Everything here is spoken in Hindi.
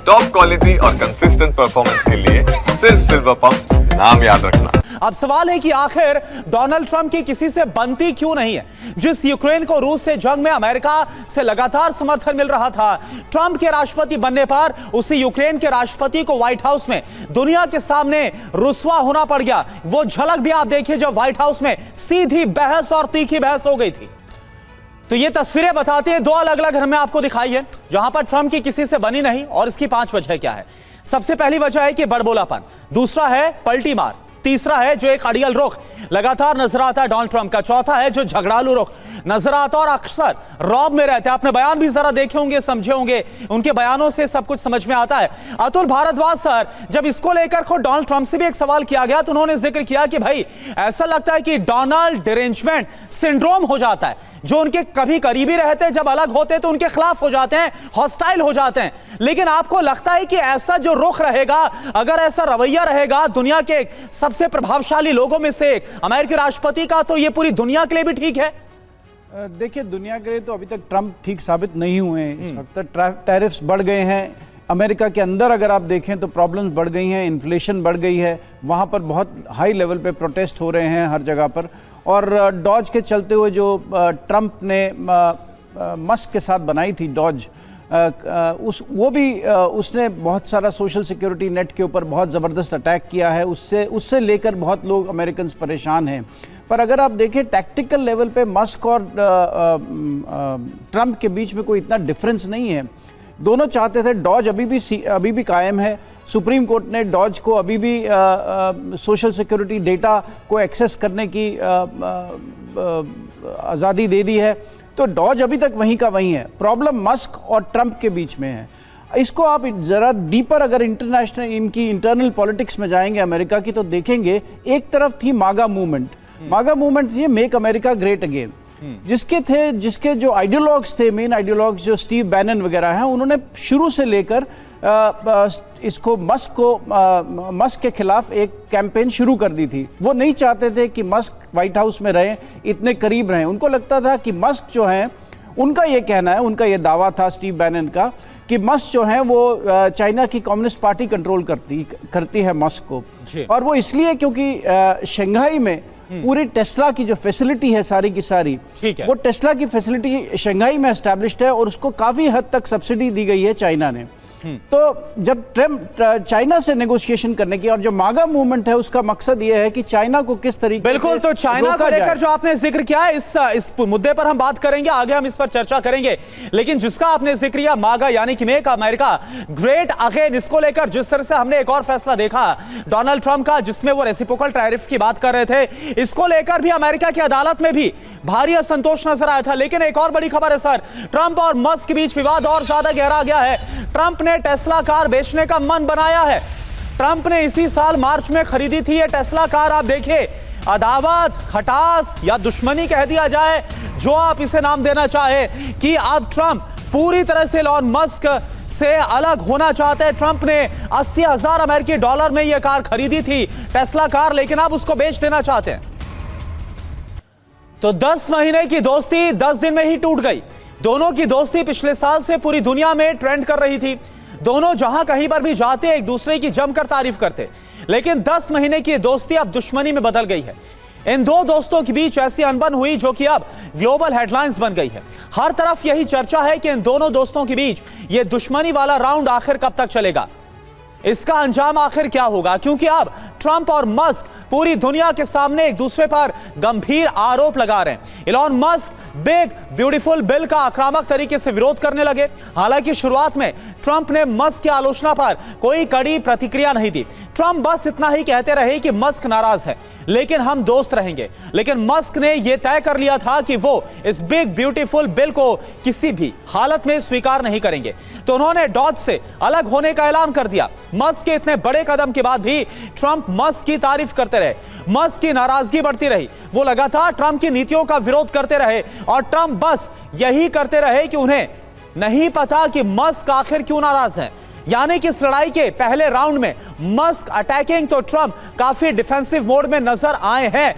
टॉप क्वालिटी और कंसिस्टेंट परफॉर्मेंस के लिए सिर्फ सिल्वर पंप नाम याद रखना। अब सवाल है कि आखिर डोनाल्ड ट्रंप की किसी से बनती क्यों नहीं है। जिस यूक्रेन को रूस से जंग में अमेरिका से लगातार समर्थन मिल रहा था, ट्रंप के राष्ट्रपति बनने पर उसी यूक्रेन के राष्ट्रपति को व्हाइट हाउस में दुनिया के सामने रुस्वा होना पड़ गया। वो झलक भी आप देखिए जब व्हाइट हाउस में सीधी बहस और तीखी बहस हो गई थी। तो ये तस्वीरें बताते हैं, दो अलग अलग घर में आपको दिखाई है जहां पर ट्रंप की किसी से बनी नहीं, और इसकी 5 वजह क्या है। सबसे पहली वजह है कि बड़बोलापन, दूसरा है पलटी मार, तीसरा है जो एक अड़ियल रुख लगातार नजर आता है डोनाल्ड ट्रंप का, चौथा है जो झगड़ालू रुख नजर आता और अक्सर रौब में रहते हैं। आपने बयान भी जरा देखे होंगे, समझे होंगे, उनके बयानों से सब कुछ समझ में आता है। अतुल भारद्वाज सर, जब इसको लेकर खुद डोनाल्ड ट्रंप से भी एक सवाल किया गया तो उन्होंने जिक्र किया कि भाई ऐसा लगता है कि डोनाल्ड डिरेंजमेंट सिंड्रोम हो जाता है। जो उनके कभी करीबी रहते हैं, जब अलग होते हैं तो उनके खिलाफ हो जाते हैं, हॉस्टाइल हो जाते हैं। लेकिन आपको लगता है कि ऐसा जो रुख रहेगा, अगर ऐसा रवैया रहेगा दुनिया के सबसे प्रभावशाली लोगों में से एक अमेरिकी राष्ट्रपति का, तो ये पूरी दुनिया के लिए भी ठीक है? देखिए, दुनिया के लिए तो अभी तक ट्रंप ठीक साबित नहीं हुए हैं। इस वक्त टैरिफ्स बढ़ गए हैं। अमेरिका के अंदर अगर आप देखें तो प्रॉब्लम्स बढ़ गई हैं, इन्फ्लेशन बढ़ गई है, वहाँ पर बहुत हाई लेवल पे प्रोटेस्ट हो रहे हैं हर जगह पर। और डॉज के चलते हुए जो ट्रंप ने मस्क के साथ बनाई थी डॉज, उसने बहुत सारा सोशल सिक्योरिटी नेट के ऊपर बहुत ज़बरदस्त अटैक किया है। उससे लेकर बहुत लोग अमेरिकन परेशान हैं। पर अगर आप देखें टैक्टिकल लेवल पे मस्क और ट्रंप के बीच में कोई इतना डिफरेंस नहीं है। दोनों चाहते थे, डॉज अभी भी कायम है। सुप्रीम कोर्ट ने डॉज को अभी भी सोशल सिक्योरिटी डेटा को एक्सेस करने की आज़ादी दे दी है। तो डॉज अभी तक वहीं का वहीं है। प्रॉब्लम मस्क और ट्रंप के बीच में है। इसको आप ज़रा डीपर अगर इंटरनेशनल इनकी इंटरनल पॉलिटिक्स में जाएंगे अमेरिका की, तो देखेंगे एक तरफ थी मागा मूवमेंट। मागा मूवमेंट ये मेक अमेरिका ग्रेट अगेन, जिसके जो आइडियोलॉग्स थे, मेन आइडियोलॉग्स जो स्टीव बैनन वगैरह हैं, उन्होंने शुरू से लेकर इसको मस्क के खिलाफ एक कैंपेन शुरू कर दी थी। वो नहीं चाहते थे कि मस्क व्हाइट हाउस में रहें, इतने करीब रहें। उनको लगता था कि मस्क जो हैं, उनका ये कहना है, उनका ये दावा था स्टीव बैनन का कि मस्क जो है वो चाइना की कम्युनिस्ट पार्टी कंट्रोल करती है मस्क को। और वो इसलिए क्योंकि शंघाई में पूरी टेस्ला की जो फैसिलिटी है सारी की सारी, वो टेस्ला की फैसिलिटी शंघाई में एस्टैब्लिश्ड है और उसको काफ़ी हद तक सब्सिडी दी गई है चाइना ने। तो जब ट्रंप चाइना से नेगोशिएशन करने की, और जो मागा मूवमेंट है उसका मकसद ये है कि चाइना को किस तरीके बिल्कुल, तो चाइना को लेकर जो आपने जिक्र किया है, इस मुद्दे पर हम बात करेंगे, आगे हम इस पर चर्चा करेंगे। लेकिन जिसका आपने जिक्र किया मागा यानी कि मेक अमेरिका ग्रेट अगेन, इसको लेकर जिस तरह से हमने एक और फैसला देखा डोनाल्ड ट्रंप का, जिसमें वो रेसिप्रोकल टैरिफ की बात कर रहे थे, इसको लेकर भी अमेरिका की अदालत में भी भारी असंतोष नजर आया था। लेकिन एक और बड़ी खबर है सर, ट्रंप और मस्क के बीच विवाद और ज्यादा गहरा गया है। ट्रंप ने टेस्ला कार बेचने का मन बनाया है। ट्रंप ने इसी साल मार्च में खरीदी थी ये टेस्ला कार। आप देखिए, अदावत, खटास या दुश्मनी कह दिया जाए, जो आप इसे नाम देना चाहे, कि अब ट्रंप पूरी तरह से एलन मस्क से अलग होना चाहते हैं। ट्रंप ने 80,000 अमेरिकी डॉलर में यह कार खरीदी थी, टेस्ला कार, लेकिन अब उसको बेच देना चाहते हैं। तो 10 महीने की दोस्ती 10 दिन में ही टूट गई। दोनों की दोस्ती पिछले साल से पूरी दुनिया में ट्रेंड कर रही थी। दोनों जहां कहीं पर भी जाते एक दूसरे की जमकर तारीफ करते, लेकिन 10 महीने की दोस्ती अब दुश्मनी में बदल गई है। इन दो दोस्तों के बीच ऐसी अनबन हुई जो कि अब ग्लोबल हेडलाइंस बन गई है। हर तरफ यही चर्चा है कि इन दोनों दोस्तों के बीच यह दुश्मनी वाला राउंड आखिर कब तक चलेगा, इसका अंजाम आखिर क्या होगा, क्योंकि अब ट्रंप और मस्क पूरी दुनिया के सामने एक दूसरे पर गंभीर आरोप लगा रहे हैं। Elon Musk big beautiful bill का आक्रामक तरीके से विरोध करने लगे। हालांकि शुरुआत में ट्रंप ने मस्क की आलोचना पर कोई कड़ी प्रतिक्रिया नहीं दी। ट्रंप बस इतना ही कहते रहे कि मस्क नाराज है, लेकिन हम दोस्त रहेंगे। लेकिन मस्क ने यह तय कर लिया था कि वो इस बिग ब्यूटीफुल बिल को किसी भी हालत में स्वीकार नहीं करेंगे। तो उन्होंने डॉज से अलग होने का ऐलान कर दिया। मस्क के इतने बड़े कदम के बाद भी ट्रंप मस्क की तारीफ करते रहे। मस्क की नाराजगी बढ़ती रही। वो लगातार ट्रंप की नीतियों का विरोध करते रहे और ट्रंप बस यही करते रहे कि उन्हें नहीं पता कि मस्क आखिर क्यों नाराज है। यानी कि इस लड़ाई के पहले राउंड में मस्क अटैकिंग तो ट्रंप काफी डिफेंसिव मोड में नजर आए हैं।